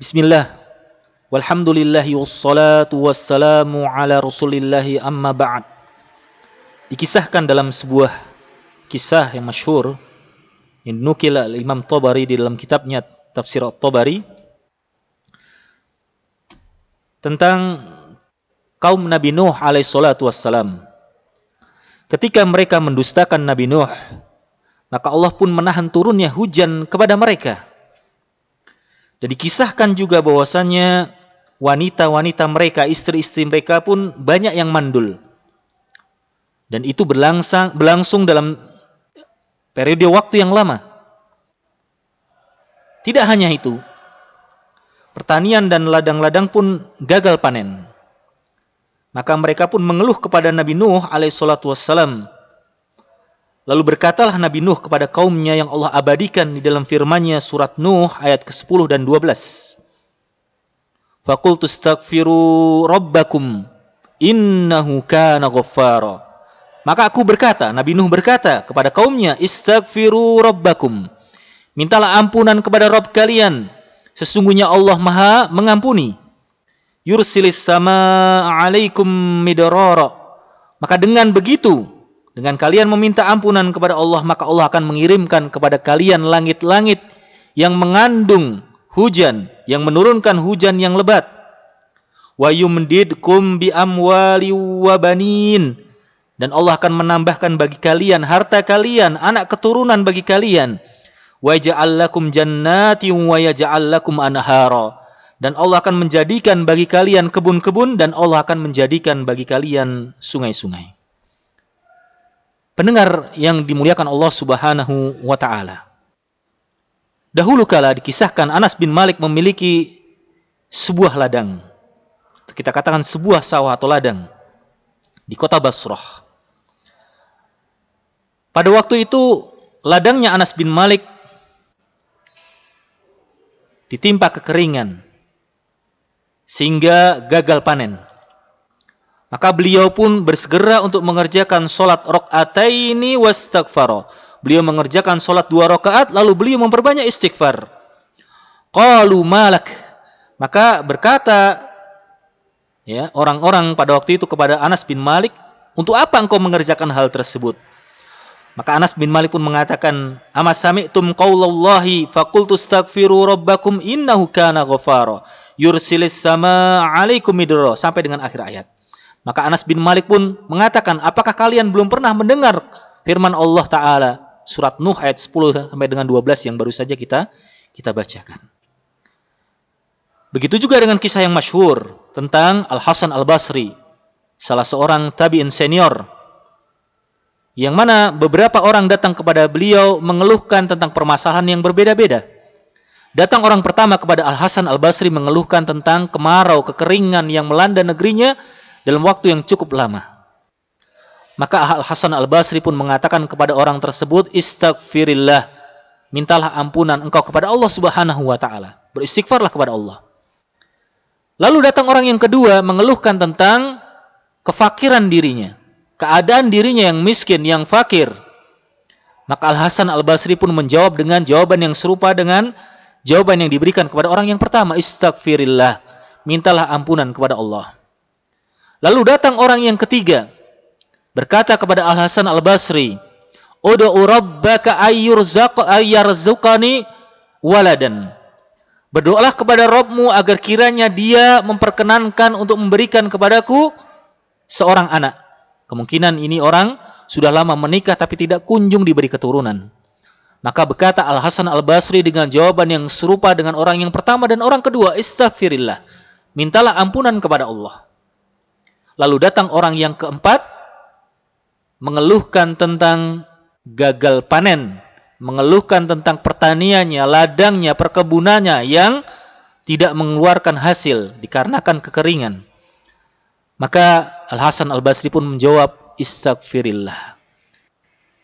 Bismillah, walhamdulillahi wassalatu wassalamu ala rasulillahi amma ba'd. Dikisahkan dalam sebuah kisah yang masyhur yang dinukil Imam Tabari di dalam kitabnya Tafsir At-Tabari tentang kaum Nabi Nuh alaihi salatu wassalam. Ketika mereka mendustakan Nabi Nuh, maka Allah pun menahan turunnya hujan kepada mereka. Dan dikisahkan juga bahwasannya wanita-wanita mereka, istri-istri mereka pun banyak yang mandul. Dan itu berlangsung dalam periode waktu yang lama. Tidak hanya itu, pertanian dan ladang-ladang pun gagal panen. Maka mereka pun mengeluh kepada Nabi Nuh alaihissalatu wassalam. Lalu berkatalah Nabi Nuh kepada kaumnya yang Allah abadikan di dalam firman-Nya surat Nuh ayat ke-10 dan 12. Faqultu astaghfiru rabbakum innahu kana ghaffara. Maka aku berkata, Nabi Nuh berkata kepada kaumnya, istaghfiru rabbakum. Mintalah ampunan kepada Rabb kalian. Sesungguhnya Allah Maha mengampuni. Yursilis sama alaikum midrara. Maka dengan begitu, dengan kalian meminta ampunan kepada Allah, maka Allah akan mengirimkan kepada kalian langit-langit yang mengandung hujan, yang menurunkan hujan yang lebat. Wa yumdidkum bi amwali wa banin. Dan Allah akan menambahkan bagi kalian harta kalian, anak keturunan bagi kalian. Wa yaj'al lakum jannatin wa yaj'al lakum anhara. Dan Allah akan menjadikan bagi kalian kebun-kebun, dan Allah akan menjadikan bagi kalian sungai-sungai. Pendengar yang dimuliakan Allah Subhanahu wa ta'ala. Dahulu kala dikisahkan Anas bin Malik memiliki sebuah ladang. Kita katakan sebuah sawah atau ladang di kota Basrah. Pada waktu itu ladangnya Anas bin Malik ditimpa kekeringan sehingga gagal panen. Maka beliau pun bersegera untuk mengerjakan sholat rakaataini wastaghfara. Beliau mengerjakan sholat 2 rakaat, lalu beliau memperbanyak istighfar. Qalu malak. Maka berkata orang-orang pada waktu itu kepada Anas bin Malik, untuk apa engkau mengerjakan hal tersebut? Maka Anas bin Malik pun mengatakan, Ama sami'tum qaulallahi faqultu astaghfiru rabbakum innahu kana ghafara. Yursilis sama alaikum midrara. Sampai dengan akhir ayat. Maka Anas bin Malik pun mengatakan, apakah kalian belum pernah mendengar firman Allah Ta'ala surat Nuh ayat 10 sampai dengan 12 yang baru saja kita bacakan. Begitu juga dengan kisah yang masyhur tentang Al-Hasan Al-Basri, salah seorang tabi'in senior, yang mana beberapa orang datang kepada beliau mengeluhkan tentang permasalahan yang berbeda-beda. Datang orang pertama kepada Al-Hasan Al-Basri mengeluhkan tentang kemarau, kekeringan yang melanda negerinya dalam waktu yang cukup lama. Maka Al-Hasan Al-Basri pun mengatakan kepada orang tersebut, istaghfirillah, mintalah ampunan engkau kepada Allah Subhanahu wa ta'ala. Beristighfarlah kepada Allah. Lalu datang orang yang kedua mengeluhkan tentang kefakiran dirinya, keadaan dirinya yang miskin, yang fakir. Maka Al-Hasan Al-Basri pun menjawab dengan jawaban yang serupa dengan jawaban yang diberikan kepada orang yang pertama, istaghfirillah, mintalah ampunan kepada Allah. Lalu datang orang yang ketiga, berkata kepada Al-Hasan Al-Basri, Ud'u rabbaka ayyarzuqani waladan. Berdoalah kepada Rabbmu agar kiranya dia memperkenankan untuk memberikan kepadaku seorang anak. Kemungkinan ini orang sudah lama menikah tapi tidak kunjung diberi keturunan. Maka berkata Al-Hasan Al-Basri dengan jawaban yang serupa dengan orang yang pertama dan orang kedua, istaghfirillah, mintalah ampunan kepada Allah. Lalu datang orang yang keempat, mengeluhkan tentang gagal panen, mengeluhkan tentang pertaniannya, ladangnya, perkebunannya yang tidak mengeluarkan hasil dikarenakan kekeringan. Maka Al-Hasan Al-Basri pun menjawab, istaghfirillah.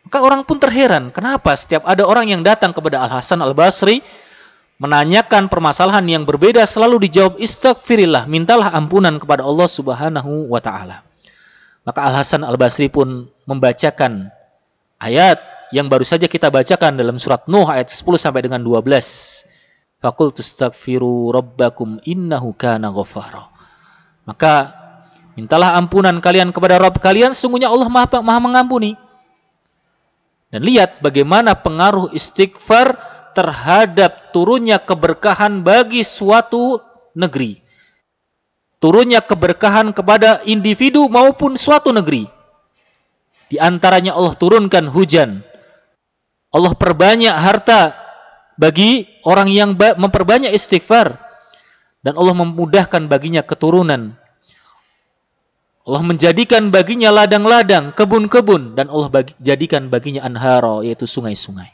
Maka orang pun terheran, kenapa setiap ada orang yang datang kepada Al-Hasan Al-Basri menanyakan permasalahan yang berbeda, selalu dijawab istaghfirillah, mintalah ampunan kepada Allah Subhanahu wa ta'ala. Maka Al-Hasan Al-Basri pun membacakan ayat yang baru saja kita bacakan dalam surat Nuh ayat 10 sampai dengan 12. Faqultu astaghfiru rabbakum innahu kana ghaffara. Maka mintalah ampunan kalian kepada Rabb kalian, sungguhnya Allah Maha mengampuni. Dan lihat bagaimana pengaruh istighfar terhadap turunnya keberkahan bagi suatu negeri. Turunnya keberkahan kepada individu maupun suatu negeri. Di antaranya Allah turunkan hujan. Allah perbanyak harta bagi orang yang memperbanyak istighfar. Dan Allah memudahkan baginya keturunan. Allah menjadikan baginya ladang-ladang, kebun-kebun, dan Allah jadikan baginya anhara, yaitu sungai-sungai.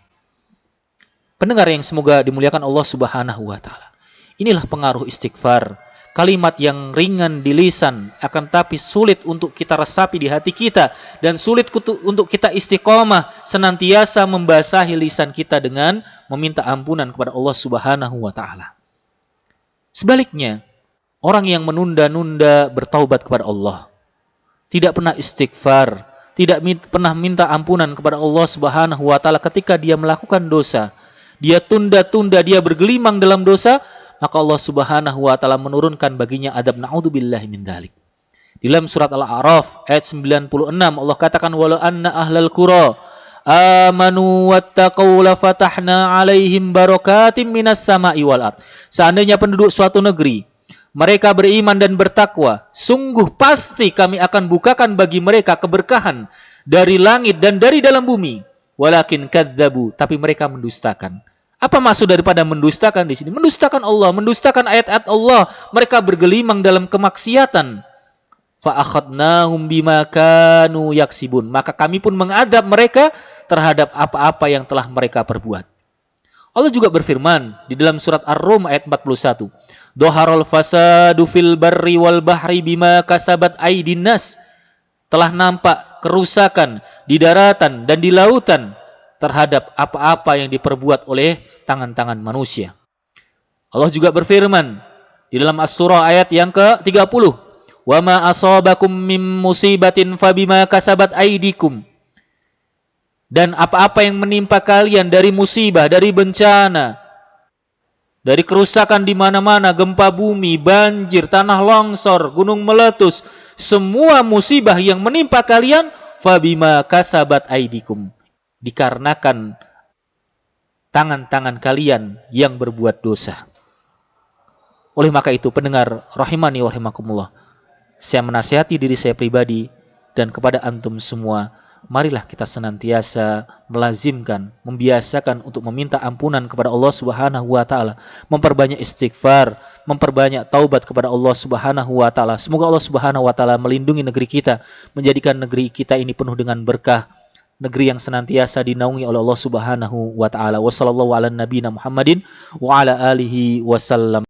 Pendengar yang semoga dimuliakan Allah Subhanahu wa taala. Inilah pengaruh istighfar. Kalimat yang ringan di lisan, akan tapi sulit untuk kita resapi di hati kita, dan sulit untuk kita istiqomah senantiasa membasahi lisan kita dengan meminta ampunan kepada Allah Subhanahu wa taala. Sebaliknya, orang yang menunda-nunda bertaubat kepada Allah, tidak pernah istighfar, tidak pernah minta ampunan kepada Allah Subhanahu wa taala ketika dia melakukan dosa, dia tunda-tunda, dia bergelimang dalam dosa, maka Allah Subhanahu wa taala menurunkan baginya adab, naudzubillahi min dzalik. Di dalam surat Al-A'raf ayat 96 Allah katakan, walau anna ahlal qura amanu wattaqau lafatahna 'alaihim barakatim minas sama'i wal ard. Seandainya penduduk suatu negeri mereka beriman dan bertakwa, sungguh pasti kami akan bukakan bagi mereka keberkahan dari langit dan dari dalam bumi. Walakin kadzabu, tapi mereka mendustakan. Apa maksud daripada mendustakan di sini? Mendustakan Allah, mendustakan ayat-ayat Allah. Mereka bergelimang dalam kemaksiatan. Fa akhadnahum bima kanu yaksibun. Maka kami pun mengadab mereka terhadap apa-apa yang telah mereka perbuat. Allah juga berfirman di dalam surat Ar-Rum ayat 41. Dhaharul fasadu fil barri wal bahri bima kasabat aydin nas. Telah nampak kerusakan di daratan dan di lautan terhadap apa-apa yang diperbuat oleh tangan-tangan manusia. Allah juga berfirman di dalam As-Surah ayat yang ke-30. Wa ma asabakum mim musibatin fabima kasabat aydikum. Dan apa-apa yang menimpa kalian dari musibah, dari bencana, dari kerusakan di mana-mana, gempa bumi, banjir, tanah longsor, gunung meletus, semua musibah yang menimpa kalian fabima kasabat aydikum, dikarenakan tangan-tangan kalian yang berbuat dosa. Oleh maka itu, pendengar rahimani wa rahimakumullah, saya menasihati diri saya pribadi dan kepada antum semua, marilah kita senantiasa melazimkan, membiasakan untuk meminta ampunan kepada Allah Subhanahu wa taala, memperbanyak istighfar, memperbanyak taubat kepada Allah Subhanahu wa taala. Semoga Allah Subhanahu wa taala melindungi negeri kita, menjadikan negeri kita ini penuh dengan berkah, negeri yang senantiasa dinaungi oleh Allah Subhanahu wa taala. Wassallallahu ala nabiyina Muhammadin wa ala alihi wasallam.